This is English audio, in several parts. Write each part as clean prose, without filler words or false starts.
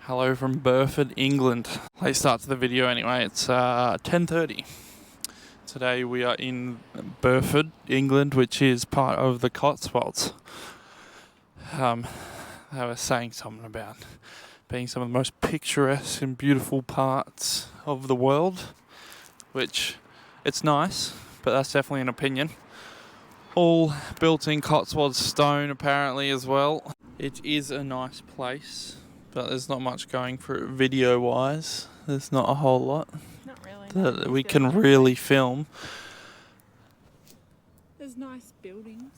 Hello from Burford, England. Late start to the video anyway, it's 10:30. Today we are in Burford, England, which is part of the Cotswolds. They were saying something about being some of the most picturesque and beautiful parts of the world, which it's nice, but that's definitely an opinion. All built in Cotswold stone apparently as well. It is a nice place, but there's not much going for it video wise. There's not a whole lot Not really, that we can really film. There's nice buildings.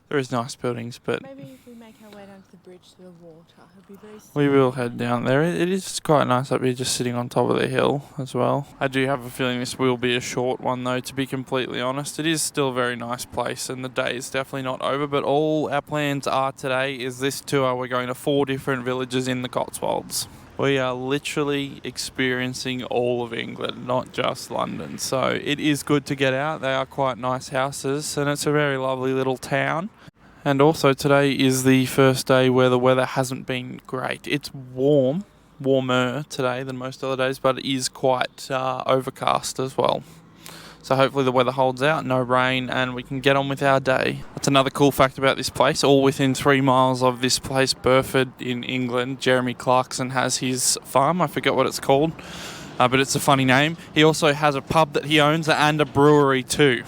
There is nice buildings, but Maybe if we make our way down to the bridge to the water, it'll be very we will head down there. It is quite nice up here just sitting on top of the hill as well. I do have a feeling this will be a short one though, to be completely honest. It is still a very nice place and the day is definitely not over, but all our plans are today is this tour. We're going to 4 different villages in the Cotswolds. We are literally experiencing all of England, not just London. So it is good to get out. They are quite nice houses and it's a very lovely little town. And also today is the first day where the weather hasn't been great. It's warmer today than most other days, but it is quite overcast as well. So hopefully the weather holds out, no rain, and we can get on with our day. That's another cool fact about this place. All within 3 miles of this place, Burford in England, Jeremy Clarkson has his farm. I forget what it's called, but it's a funny name. He also has a pub that he owns and a brewery too.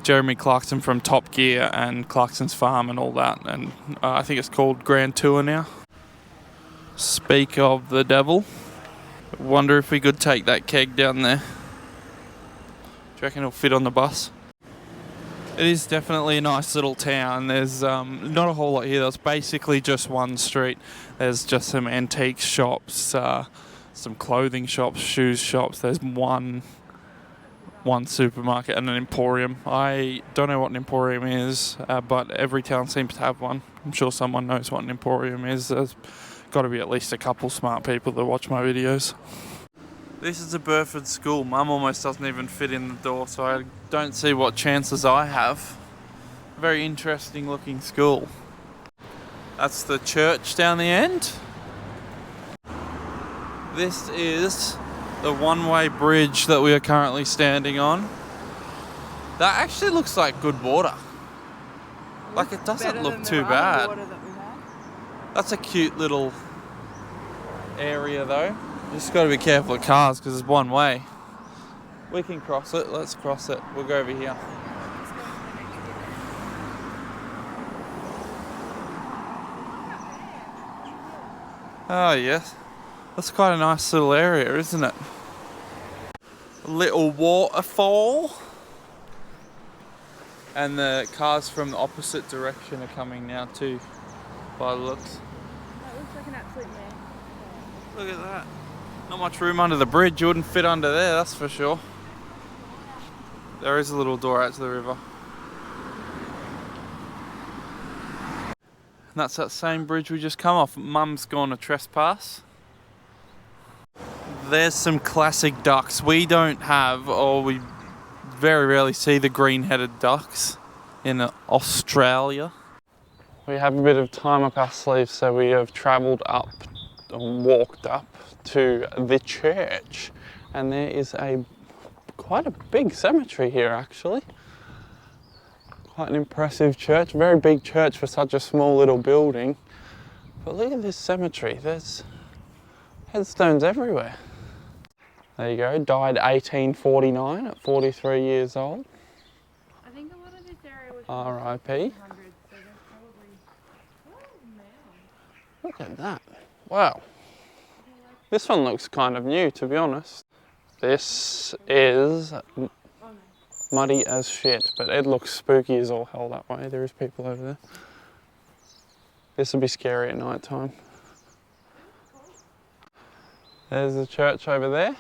Jeremy Clarkson from Top Gear and Clarkson's Farm and all that, and I think it's called Grand Tour now. Speak of the devil, wonder if we could take that keg down there. Do you reckon it'll fit on the bus? It is definitely a nice little town. There's not a whole lot here. There's basically just one street. There's just some antique shops, some clothing shops, shoes shops. There's one supermarket and an emporium. I don't know what an emporium is, but every town seems to have one. I'm sure someone knows what an emporium is. There's got to be at least a couple smart people that watch my videos. This is a Burford school. Mum almost doesn't even fit in the door, so I don't see what chances I have. Very interesting looking school. That's the church down the end. This is the one-way bridge that we are currently standing on. That actually looks like good water. Like it doesn't look too bad. That's a cute little area though. Just got to be careful of cars because it's one way. We can cross it. Let's cross it. We'll go over here. Oh yes. That's quite a nice little area, isn't it? A little waterfall. And the cars from the opposite direction are coming now too, by the looks. That looks like an absolute mess. Look at that. Not much room under the bridge. You wouldn't fit under there, that's for sure. There is a little door out to the river. And that's that same bridge we just come off. Mum's gone to trespass. There's some classic ducks. We don't have, or we very rarely see the green-headed ducks in Australia. We have a bit of time up our sleeves, so we have travelled up and walked up to the church, and there is quite a big cemetery here actually. Quite an impressive church, very big church for such a small little building. But look at this cemetery, there's headstones everywhere. There you go, died 1849 at 43 years old. I think a lot of this area was R.I.P. so they're probably... Oh, man. Look at that, wow. This one looks kind of new, to be honest. This is muddy as shit, but it looks spooky as all hell that way. There is people over there. This would be scary at night time. There's the church over there.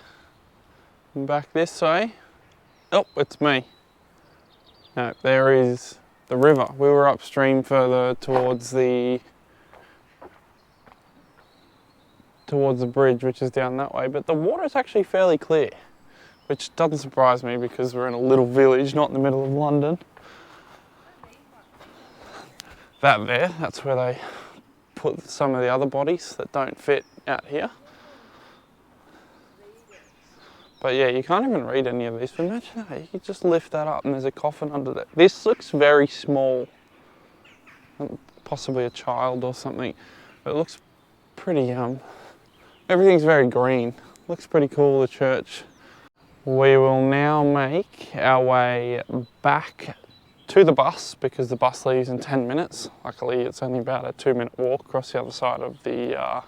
And back this way. Oh, it's me. No, there is the river. We were upstream further towards the bridge, which is down that way, but the water is actually fairly clear, which doesn't surprise me because we're in a little village, not in the middle of London. That there, that's where they put some of the other bodies that don't fit out here. But yeah, you can't even read any of these. But imagine that, you could just lift that up and there's a coffin under there. This looks very small. Possibly a child or something. But it looks pretty, everything's very green. Looks pretty cool, the church. We will now make our way back to the bus because the bus leaves in 10 minutes. Luckily, it's only about a 2-minute walk across the other side of the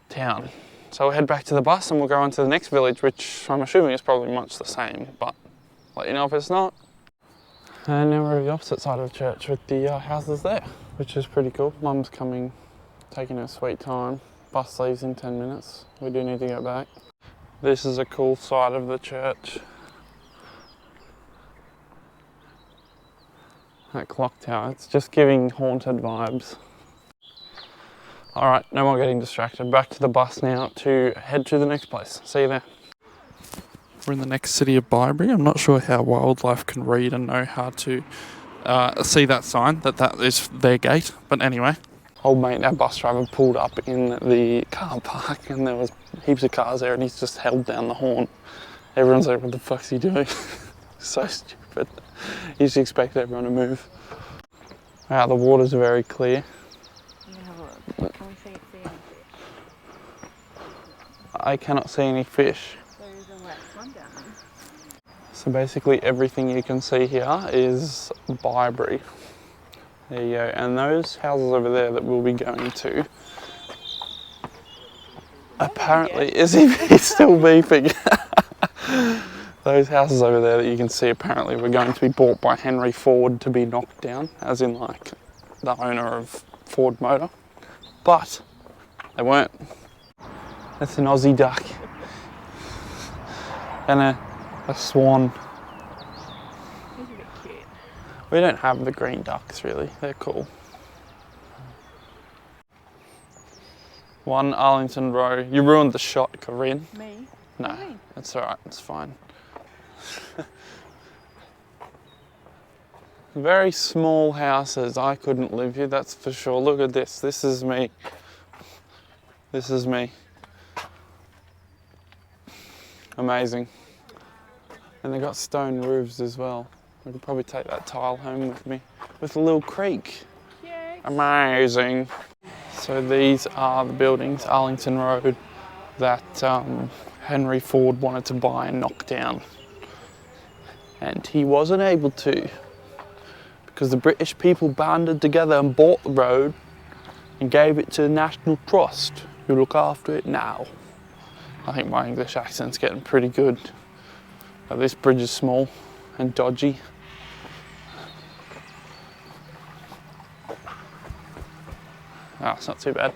town. So we'll head back to the bus and we'll go on to the next village, which I'm assuming is probably much the same, but let you know if it's not. And now we're at the opposite side of the church with the houses there, which is pretty cool. Mum's coming, taking her sweet time. Bus leaves in 10 minutes. We do need to go back. This is a cool side of the church. That clock tower, it's just giving haunted vibes. Alright, no more getting distracted. Back to the bus now to head to the next place. See you there. We're in the next city of Byberry. I'm not sure how wildlife can read and know how to see that sign, that is their gate. But anyway. Old mate, our bus driver, pulled up in the car park and there was heaps of cars there and he's just held down the horn. Everyone's like, what the fuck's he doing? So stupid. You just expect everyone to move. Wow, the water's very clear. I cannot see any fish. So basically everything you can see here is Byberry. There you go. And those houses over there that we'll be going to, apparently, is he still beeping? Those houses over there that you can see apparently were going to be bought by Henry Ford to be knocked down, as in like the owner of Ford Motor. But they weren't. That's an Aussie duck. And a swan. He's a bit cute. We don't have the green ducks really, they're cool. 1 Arlington Row. You ruined the shot, Corinne. Me? No, What do you mean? it's alright, it's fine. Very small houses. I couldn't live here, that's for sure. Look at this. This is me. This is me. Amazing. And they got stone roofs as well. I could probably take that tile home with me. With a little creek. Cute. Amazing. So these are the buildings, Arlington Road, that Henry Ford wanted to buy and knock down. And he wasn't able to, because the British people banded together and bought the road and gave it to the National Trust, who look after it now. I think my English accent's getting pretty good. But this bridge is small and dodgy. Ah, it's not too bad.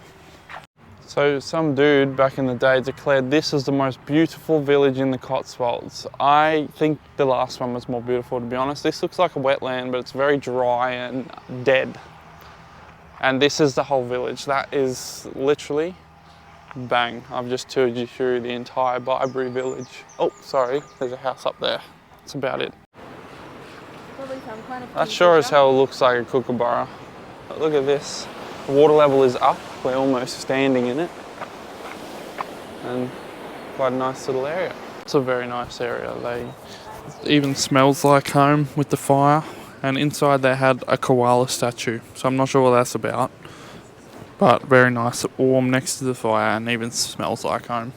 So some dude back in the day declared this is the most beautiful village in the Cotswolds. I think the last one was more beautiful, to be honest. This looks like a wetland, but it's very dry and dead. And this is the whole village. That is literally bang. I've just toured you through the entire Byberry village. Oh, sorry, there's a house up there. That's about it. Probably some kind of That sure as hell looks like a kookaburra. But look at this. The water level is up. We're almost standing in it. And quite a nice little area. It's a very nice area. It even smells like home with the fire. And inside they had a koala statue. So I'm not sure what that's about. But very nice, warm next to the fire and even smells like home.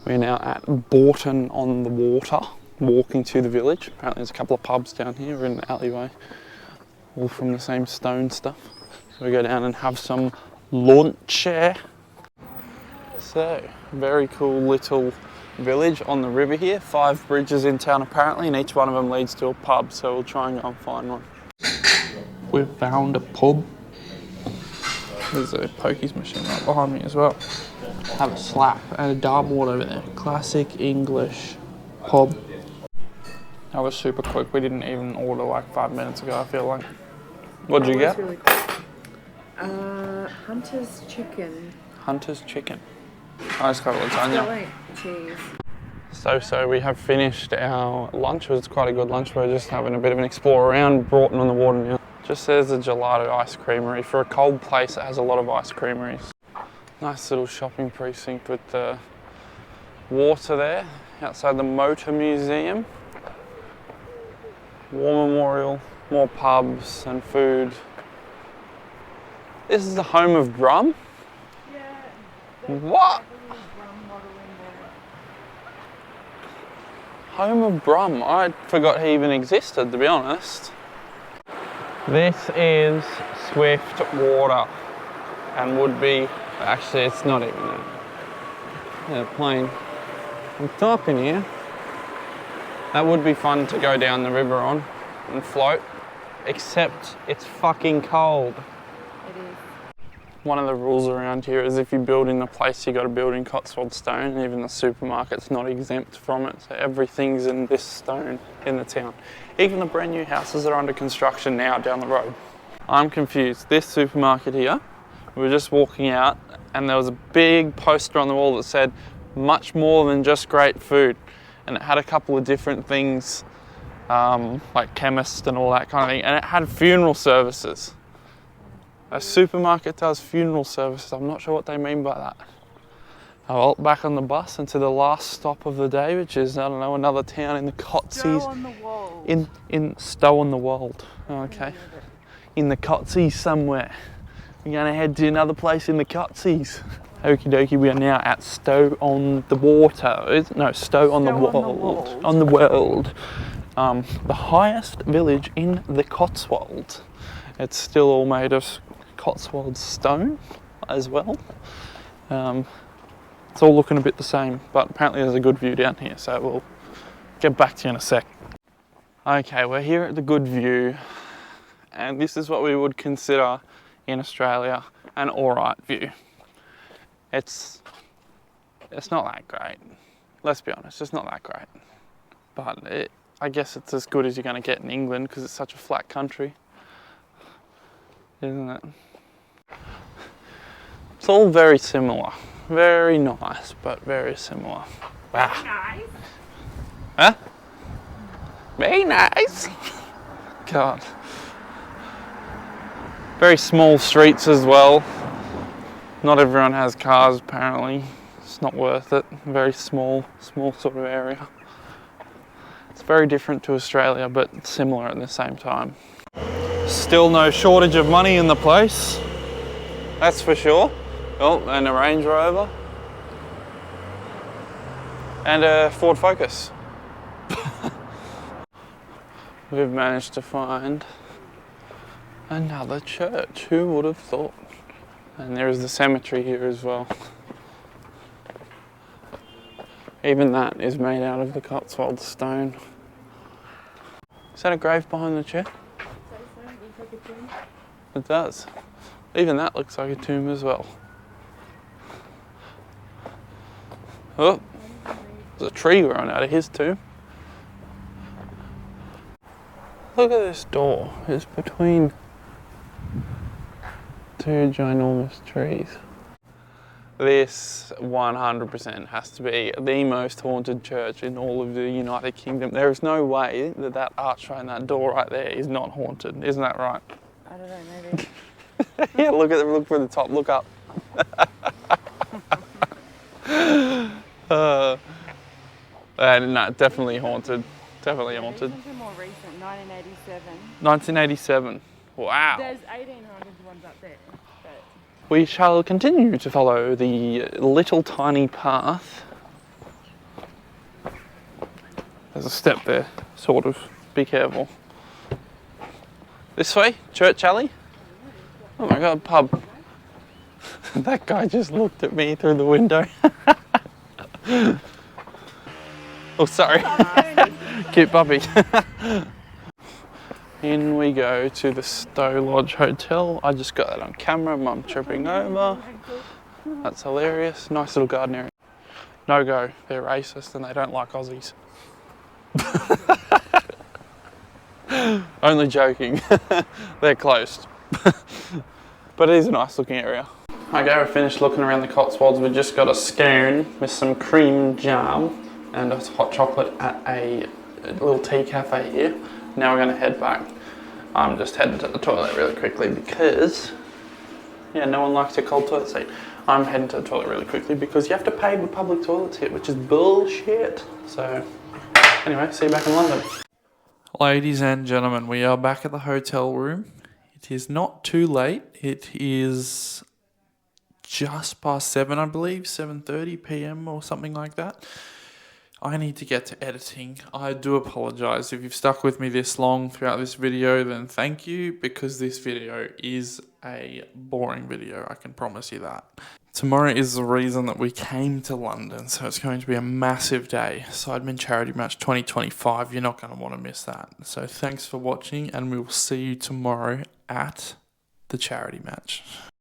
We're now at Bourton on the Water, walking to the village. Apparently there's a couple of pubs down here. We're in an alleyway, all from the same stone stuff. So we go down and have some lunch. So, very cool little village on the river here. 5 bridges in town apparently, and each one of them leads to a pub, so we'll try and go and find one. We've found a pub. There's a pokies machine right behind me as well. Have a slap and a dartboard over there. Classic English pub. That was super quick. We didn't even order like 5 minutes ago, I feel like. What'd you get? Really cool. Hunter's chicken. Hunter's chicken. I just got lasagna. Cheese. So we have finished our lunch. It was quite a good lunch. We're just having a bit of an explore around Broughton on the Water now. Just says a gelato ice creamery. For a cold place, it has a lot of ice creameries. Nice little shopping precinct with the water there outside the Motor Museum. War Memorial, more pubs and food. This is the home of Brum? Yeah. What? Home of Brum. I forgot he even existed, to be honest. This is Swift Water and would be, actually it's not even a plane. I'm talking here. That would be fun to go down the river on and float, except it's fucking cold. It is. One of the rules around here is if you build in the place, you got to build in Cotswold stone. Even the supermarket's not exempt from it. So everything's in this stone in the town. Even the brand new houses that are under construction now down the road. I'm confused. This supermarket here, we were just walking out and there was a big poster on the wall that said, much more than just great food. And it had a couple of different things, like chemist and all that kind of thing. And it had funeral services. A supermarket does funeral services. I'm not sure what they mean by that. Oh, well, back on the bus and to the last stop of the day, which is, I don't know, another town in the Cotsies. Stow on the Wold. In Stow on the Wold. Oh, okay. In the Cotsies somewhere. We're going to head to another place in the Cotsies. Okie dokie, we are now at Stow on the Water. No, Stow on the Wold. On the Wold. The highest village in the Cotswolds. It's still all made of Cotswold stone as well. It's all looking a bit the same, but apparently there's a good view down here, so we'll get back to you in a sec. Okay, we're here at the good view, and this is what we would consider in Australia an alright view. It's not that great. Let's be honest, it's not that great. But I guess it's as good as you're going to get in England because it's such a flat country. Isn't it? It's all very similar. Very nice, but very similar. Wow. Nice. Huh? Very nice. God. Very small streets as well. Not everyone has cars apparently. It's not worth it. Very small sort of area. It's very different to Australia, but similar at the same time. Still no shortage of money in the place. That's for sure. Oh, and a Range Rover. And a Ford Focus. We've managed to find another church. Who would have thought? And there is the cemetery here as well. Even that is made out of the Cotswold stone. Is that a grave behind the chair? It does. Even that looks like a tomb as well. Oh, there's a tree growing out of his tomb. Look at this door. It's between two ginormous trees. This 100% has to be the most haunted church in all of the United Kingdom. There is no way that that archway and that door right there is not haunted. Isn't that right? I don't know, maybe. Yeah, look for the top. Look up. No, definitely haunted. Definitely haunted. Something more recent, 1987. 1987. Wow. There's 1800 ones up there. But We shall continue to follow the little tiny path. There's a step there, sort of. Be careful. This way? Church alley? Oh my god, pub. That guy just looked at me through the window. Oh, sorry. Cute puppy. In we go to the Stow Lodge Hotel. I just got that on camera. Mum tripping over. That's hilarious. Nice little garden area. No go. They're racist and they don't like Aussies. Only joking. They're closed. But it is a nice looking area. Okay, we're finished looking around the Cotswolds. We just got a scone with some cream jam and a hot chocolate at a little tea cafe here. Now we're going to head back. I'm just heading to the toilet really quickly because, yeah, no one likes a cold toilet seat. I'm heading to the toilet really quickly because you have to pay for public toilets here, which is bullshit. So, anyway, see you back in London. Ladies and gentlemen, we are back at the hotel room. It is not too late. It is just past 7, I believe, 7:30 p.m. or something like that. I need to get to editing. I do apologize. If you've stuck with me this long throughout this video, then thank you, because this video is a boring video, I can promise you that. Tomorrow is the reason that we came to London, so it's going to be a massive day. Sidemen Charity Match 2025, you're not going to want to miss that. So thanks for watching, and we will see you tomorrow at the charity match.